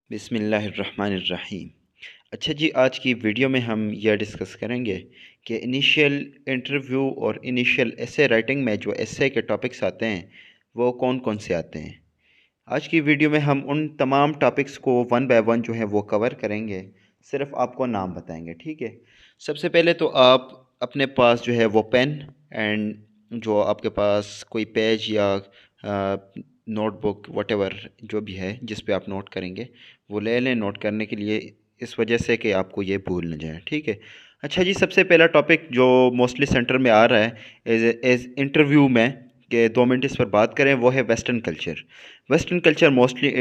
बिस्मिल्लाहिर्रहमानिर्रहीम। अच्छा जी, आज की वीडियो में हम यह डिस्कस करेंगे कि इनिशियल इंटरव्यू और इनिशियल एसे राइटिंग में जो एसे के टॉपिक्स आते हैं वो कौन कौन से आते हैं। आज की वीडियो में हम उन तमाम टॉपिक्स को वन बाय वन जो है वो कवर करेंगे, सिर्फ आपको नाम बताएंगे, ठीक है। सबसे पहले तो आप अपने पास जो है वो पेन एंड जो आपके पास कोई पेज या नोटबुक वटेवर जो भी है जिस पे आप नोट करेंगे वो ले लें नोट करने के लिए, इस वजह से कि आपको ये भूल न जाए, ठीक है। अच्छा जी, सबसे पहला टॉपिक जो मोस्टली सेंटर में आ रहा है एज इंटरव्यू में कि 2 मिनट इस पर बात करें, वो है western culture. Western culture mostly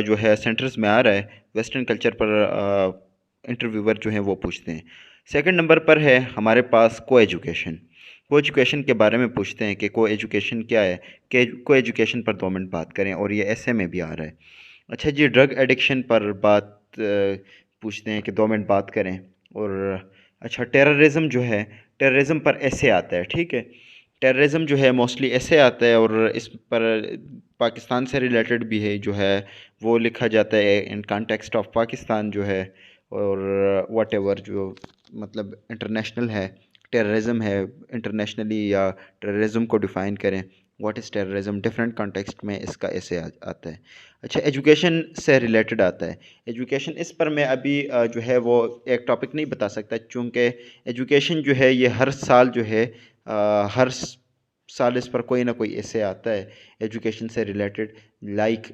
जो है सेंटर्स में आ रहा है। वेस्टर्न कल्चर पर इंटरव्यूअर जो हैं वो पूछते हैं। सेकंड नंबर पर है हमारे पास को एजुकेशन। को एजुकेशन के बारे में पूछते हैं कि को एजुकेशन क्या है, कि को एजुकेशन पर 2 मिनट बात करें, और ये ऐसे में भी आ रहा है। अच्छा जी, ड्रग एडिक्शन पर बात पूछते हैं कि 2 मिनट बात करें। और अच्छा, टेररिज्म जो है, टेररिज्म पर ऐसे आता है, ठीक है। टेररिज्म जो है मोस्टली ऐसे आता है और इस पर पाकिस्तान से रिलेटेड भी है जो है वो लिखा जाता है इन कॉन्टेक्स्ट ऑफ पाकिस्तान जो है। और वट एवर जो मतलब इंटरनेशनल है, टेररिज्म है इंटरनेशनली, या टेररिज्म को डिफ़ाइन करें, what is terrorism, different context में इसका ऐसे आता है। अच्छा, एजुकेशन से रिलेटेड आता है। एजुकेशन इस पर मैं अभी जो है वो एक टॉपिक नहीं बता सकता, चूँकि एजुकेशन जो है ये हर साल जो है हर साल इस पर कोई ना कोई ऐसे आता है एजुकेशन से रिलेटेड। लाइक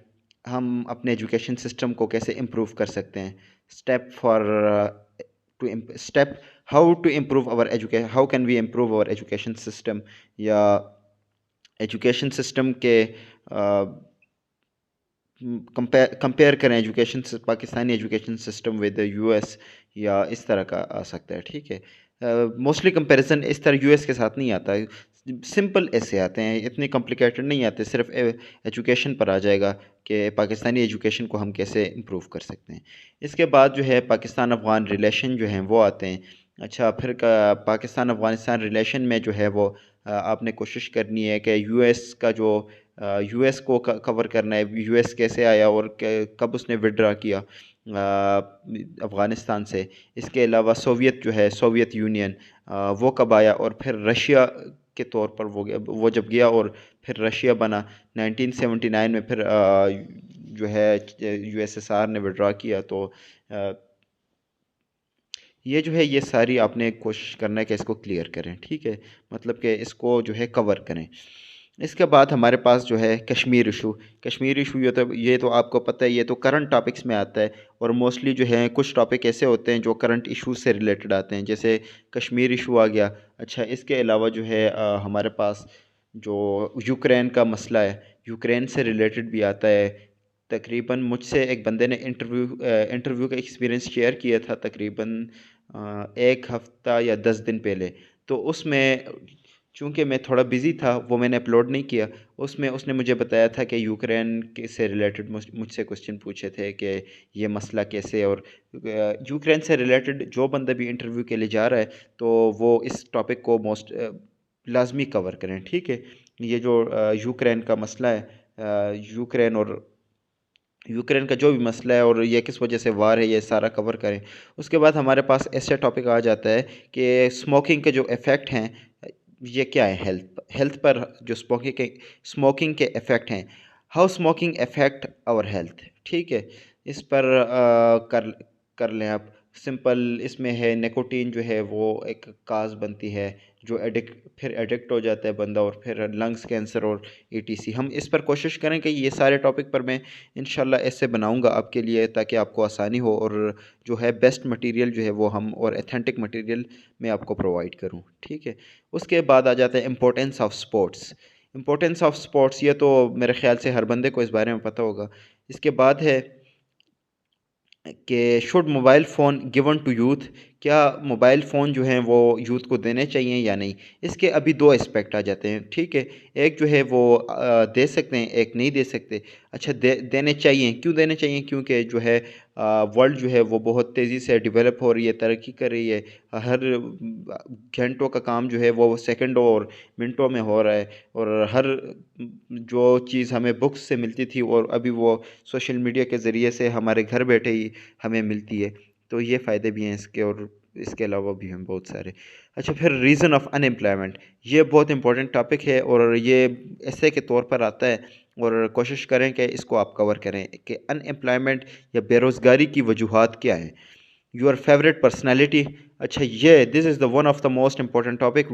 हम अपने एजुकेशन सिस्टम को कैसे इम्प्रूव कर सकते हैं, step for to step how to improve our education, how can we improve our education system, या एजुकेशन सिस्टम के कंपेयर करें education Pakistani education system with US, या इस तरह का आ सकता है, ठीक है। मोस्टली कंपैरिजन इस तरह यूएस के साथ नहीं आता है, सिंपल ऐसे आते हैं, इतने कॉम्प्लिकेटेड नहीं आते। सिर्फ एजुकेशन पर आ जाएगा कि पाकिस्तानी एजुकेशन को हम कैसे इम्प्रूव कर सकते हैं। इसके बाद जो है पाकिस्तान अफ़गान रिलेशन जो हैं वो आते हैं। अच्छा, फिर पाकिस्तान अफ़गानिस्तान रिलेशन में जो है वो आपने कोशिश करनी है कि यूएस का जो यूएस को कवर करना है, यूएस कैसे आया और कब उसने विड्रा किया अफ़गानिस्तान से। इसके अलावा सोवियत जो है, सोवियत यूनियन, वो कब आया, और फिर रशिया के तौर पर वो गया, वो जब गया और फिर रशिया बना 1979 में। फिर जो है यूएसएसआर ने विड्रा किया। तो ये जो है ये सारी आपने कोशिश करना है कि इसको क्लियर करें, ठीक है, मतलब कि इसको जो है कवर करें। इसके बाद हमारे पास जो है कश्मीर इशू। कश्मीर इशू ये तो आपको पता है, ये तो करंट टॉपिक्स में आता है। और मोस्टली जो है कुछ टॉपिक ऐसे होते हैं जो करंट इशूज़ से रिलेटेड आते हैं, जैसे कश्मीर इशू आ गया। अच्छा, इसके अलावा जो है हमारे पास जो यूक्रेन का मसला है, यूक्रेन से रिलेटेड भी आता है। तकरीबन मुझसे एक बंदे ने इंटरव्यू का एक्सपीरियंस शेयर किया था, तकरीबन 1 हफ़्ता या 10 दिन पहले। तो उसमें चूँकि मैं थोड़ा बिज़ी था, वो मैंने अपलोड नहीं किया। उसमें उसने मुझे बताया था कि यूक्रेन के से रिलेटेड मुझसे क्वेश्चन पूछे थे कि ये मसला कैसे। और यूक्रेन से रिलेटेड जो बंदा भी इंटरव्यू के लिए जा रहा है तो वो इस टॉपिक को लाजमी कवर करें, ठीक है। ये जो यूक्रेन का मसला है, यूक्रेन का जो भी मसला है और ये किस वजह से वार है, ये सारा कवर करें। उसके बाद हमारे पास ऐसे टॉपिक आ जाता है कि स्मोकिंग के जो इफ़ेक्ट हैं ये क्या है हेल्थ हेल्थ पर, जो स्मोकिंग के इफ़ेक्ट हैं, how smoking effect our health, ठीक है। इस पर कर लें आप। सिंपल इसमें है निकोटीन जो है वो एक काज बनती है, जो फिर एडिक्ट हो जाता है बंदा, और फिर लंग्स कैंसर और ईटीसी। हम इस पर कोशिश करें कि ये सारे टॉपिक पर मैं इंशाल्लाह ऐसे बनाऊंगा आपके लिए, ताकि आपको आसानी हो, और जो है बेस्ट मटेरियल जो है वो हम और एथेंटिक मटेरियल मैं आपको प्रोवाइड करूं, ठीक है। उसके बाद आ जाता है importance of sports. Importance of sports ये तो मेरे ख्याल से हर बंदे को इस बारे में पता होगा। इसके बाद है कि should mobile phone given to youth, क्या मोबाइल फ़ोन जो हैं वो यूथ को देने चाहिए या नहीं? इसके अभी 2 एस्पेक्ट आ जाते हैं, ठीक है? एक जो है वो दे सकते हैं, एक नहीं दे सकते। अच्छा, देने चाहिए, क्यों देने चाहिए? क्योंकि जो है वर्ल्ड जो है वो बहुत तेज़ी से डेवलप हो रही है, तरक्की कर रही है। हर घंटों का काम जो है वो सेकंडों और मिनटों में हो रहा है, और हर जो चीज़ हमें बुक्स से मिलती थी और अभी वो सोशल मीडिया के ज़रिए से हमारे घर बैठे ही हमें मिलती है। तो ये फ़ायदे भी हैं इसके, और इसके अलावा भी हैं बहुत सारे। अच्छा, फिर रीज़न ऑफ अनएम्प्लॉयमेंट, ये बहुत इंपॉर्टेंट टॉपिक है और ये ऐसे के तौर पर आता है, और कोशिश करें कि इसको आप कवर करें कि अनएम्प्लॉयमेंट या बेरोज़गारी की वजूहात क्या हैं। योर फेवरेट पर्सनैलिटी, अच्छा ये this is the one of the most important topic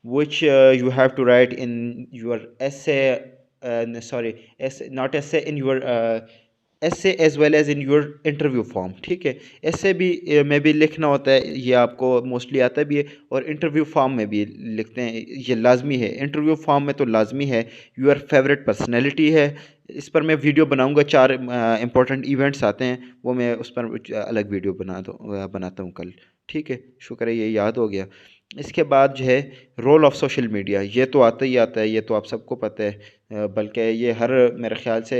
which you have to write in your essay, sorry, essay, not essay, in your essay as well as in your interview form, ठीक है? ऐसे भी में भी लिखना होता है, ये आपको मोस्टली आता भी है, और इंटरव्यू फॉर्म में भी लिखते हैं, ये लाजमी है। इंटरव्यू फॉर्म में तो लाजमी है। योर फेवरेट पर्सनैलिटी है, इस पर मैं वीडियो बनाऊंगा। 4 इंपॉर्टेंट इवेंट्स आते हैं, वो मैं उस पर अलग वीडियो बनाता हूँ कल, ठीक है? शुक्र है ये याद हो गया। इसके बाद जो है रोल ऑफ सोशल मीडिया, ये तो आता ही आता है, ये तो आप सबको पता है। बल्कि ये हर मेरे ख़्याल से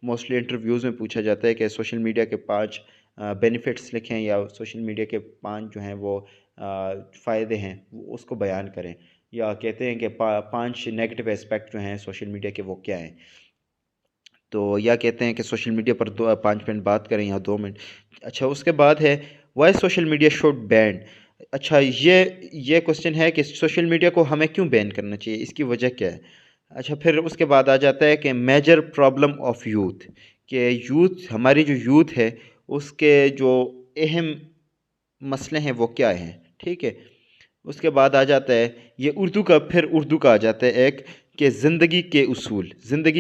मोस्टली इंटरव्यूज़ में पूछा जाता है कि सोशल मीडिया के 5 बेनिफिट्स लिखें, या सोशल मीडिया के 5 जो हैं वो फ़ायदे हैं उसको बयान करें, या कहते हैं कि 5 नेगेटिव एस्पेक्ट जो हैं सोशल मीडिया के वो क्या हैं। तो या कहते हैं कि सोशल मीडिया पर 5 मिनट बात करें या 2 मिनट। अच्छा, उसके बाद है why social media should ban. अच्छा, ये क्वेश्चन है कि सोशल मीडिया को हमें क्यों बैन करना चाहिए, इसकी वजह क्या है? अच्छा, फिर उसके बाद आ जाता है कि मेजर प्रॉब्लम ऑफ यूथ, कि यूथ, हमारी जो यूथ है उसके जो अहम मसले हैं वो क्या हैं, ठीक है? उसके बाद आ जाता है ये उर्दू का आ जाता है एक, कि ज़िंदगी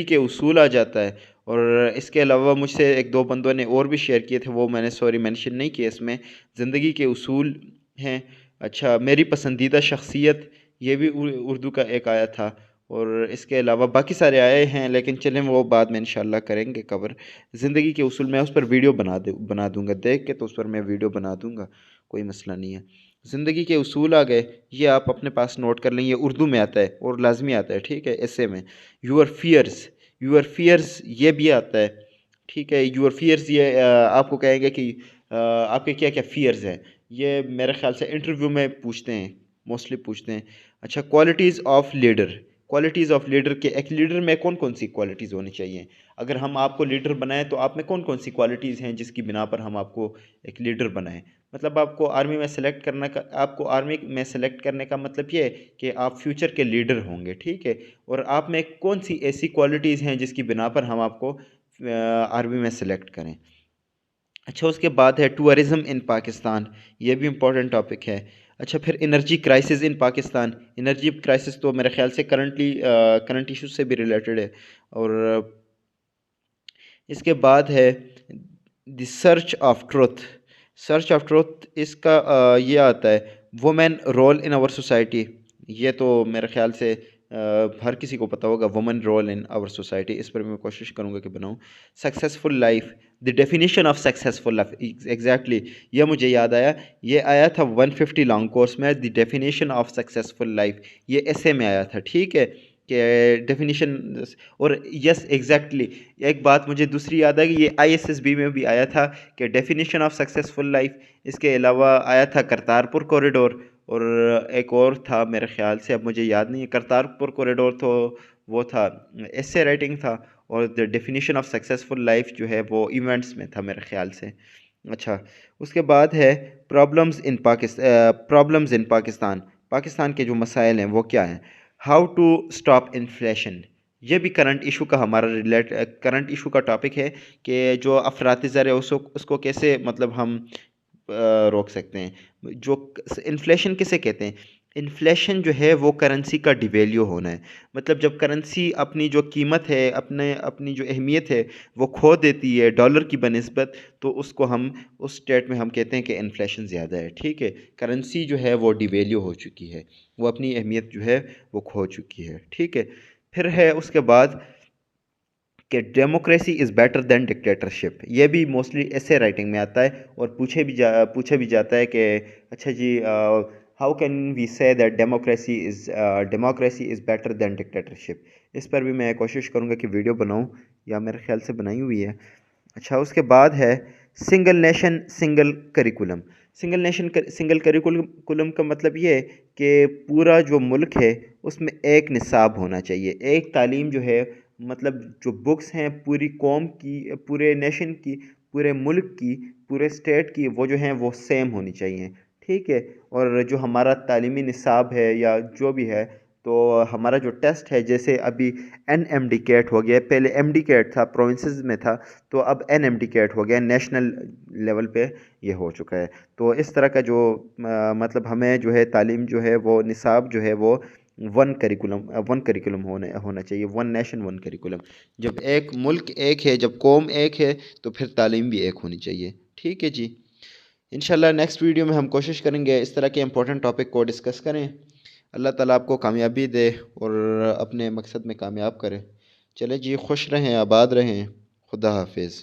के उसूल आ जाता है। और इसके अलावा मुझसे 1-2 बंदों ने और भी शेयर किए थे, वो मैंने सॉरी मेंशन नहीं किए इसमें। ज़िंदगी के उसूल हैं। अच्छा, मेरी पसंदीदा शख्सियत, ये भी उर्दू का एक आया था। और इसके अलावा बाकी सारे आए हैं, लेकिन चलें वो बाद में इंशाल्लाह करेंगे कवर। ज़िंदगी के उसूल मैं उस पर वीडियो बना दूँगा, देख के तो उस पर मैं वीडियो बना दूँगा, कोई मसला नहीं है। ज़िंदगी के उसूल आ गए, ये आप अपने पास नोट कर लें, ये उर्दू में आता है और लाजमी आता है, ठीक है? ऐसे में यूअर फियर्स ये भी आता है, ठीक है? यूअर फियर्स, ये आपको कहेंगे कि आपके क्या क्या फियर्स हैं, ये मेरे ख्याल से इंटरव्यू में पूछते हैं, मोस्टली पूछते हैं। अच्छा, क्वालिटीज़ ऑफ लीडर, के एक लीडर में कौन कौन सी क्वालिटीज़ होनी चाहिए? अगर हम आपको लीडर बनाएं तो आप में कौन कौन सी क्वालिटीज़ हैं जिसकी बिना पर हम आपको एक लीडर बनाएं? मतलब आपको आर्मी में सेलेक्ट करने का मतलब ये है कि आप फ्यूचर के लीडर होंगे, ठीक है? और आप में कौन सी ऐसी क्वालिटीज़ हैं जिसकी बिना पर हम आपको आर्मी में सेलेक्ट करें? अच्छा, उसके बाद है टूरिज़्म इन पाकिस्तान, ये भी इम्पोर्टेंट टॉपिक है। अच्छा, फिर energy crisis in Pakistan, energy crisis तो मेरे ख्याल से करंट इशू से भी रिलेटेड है। और इसके बाद है द सर्च ऑफ ट्रुथ, इसका ये आता है women role in our society, ये तो मेरे ख्याल से हर किसी को पता होगा, women role in our society, इस पर मैं कोशिश करूँगा कि बनाऊँ। Successful life, the definition of successful life, exactly, ये मुझे याद आया, ये आया था 150 लॉन्ग कोर्स में, the definition of successful life, ये ऐसे में आया था, ठीक है? कि डेफिनेशन, और यस एग्जैक्टली, एक बात मुझे दूसरी याद है कि ये आईएसएसबी में भी आया था कि डेफिनेशन ऑफ सक्सेसफुल लाइफ। इसके अलावा आया था करतारपुर कॉरिडोर, और एक और था मेरे ख्याल से, अब मुझे याद नहीं है। करतारपुर कॉरिडोर तो वो था, एसे राइटिंग था, और the definition of successful life जो है वो इवेंट्स में था मेरे ख्याल से। अच्छा, उसके बाद है प्रॉब्लम्स इन पाकिस्तान, पाकिस्तान के जो मसाइल हैं वो क्या हैं? हाउ टू स्टॉप इन्फ्लेशन, ये भी करंट इशू का टॉपिक है, कि जो अफराती ज़र है उसको कैसे, मतलब हम रोक सकते हैं। जो इन्फ्लेशन किसे कहते हैं? इन्फ्लेशन जो है वो करेंसी का डिवैल्यू होना है। मतलब जब करेंसी अपनी जो कीमत है, अपनी जो अहमियत है वो खो देती है डॉलर की बनिस्बत, तो उसको हम उस स्टेट में हम कहते हैं कि इन्फ्लेशन ज़्यादा है, ठीक है? करेंसी जो है वो डिवैल्यू हो चुकी है, वो अपनी अहमियत जो है वो खो चुकी है, ठीक है? फिर है उसके बाद कि democracy is better than dictatorship. ये भी मोस्टली ऐसे राइटिंग में आता है और पूछे भी जाता है कि अच्छा जी, how can we say that democracy is better than dictatorship. इस पर भी मैं कोशिश करूँगा कि वीडियो बनाऊँ, या मेरे ख्याल से बनाई हुई है। अच्छा, उसके बाद है single nation single curriculum. Single curriculum का मतलब ये है कि पूरा जो मुल्क है उसमें एक निसाब होना चाहिए, एक तालीम जो है, मतलब जो बुक्स हैं पूरी कौम की, पूरे नेशन की, पूरे मुल्क की, पूरे स्टेट की, वो जो हैं वो सेम होनी चाहिए। ठीक है। और जो हमारा तालीमी निसाब है या जो भी है, तो हमारा जो टेस्ट है, जैसे अभी NMD कैट हो गया, पहले MD कैट था, प्रोविंसेस में था, तो अब NMD कैट हो गया, नेशनल लेवल पे ये हो चुका है। तो इस तरह का जो मतलब हमें जो है तालीम जो है वो निसाब जो है वो वन करिकुलम होना चाहिए, वन नेशन वन करिकुलम। जब एक मुल्क एक है, जब कौम एक है, तो फिर तालीम भी एक होनी चाहिए। ठीक है जी। इंशाल्लाह नेक्स्ट वीडियो में हम कोशिश करेंगे इस तरह के इंपॉर्टेंट टॉपिक को डिस्कस करें। अल्लाह ताला आपको कामयाबी दे और अपने मकसद में कामयाब करे। चले जी, खुश रहें, आबाद रहें। खुदा हाफिज़।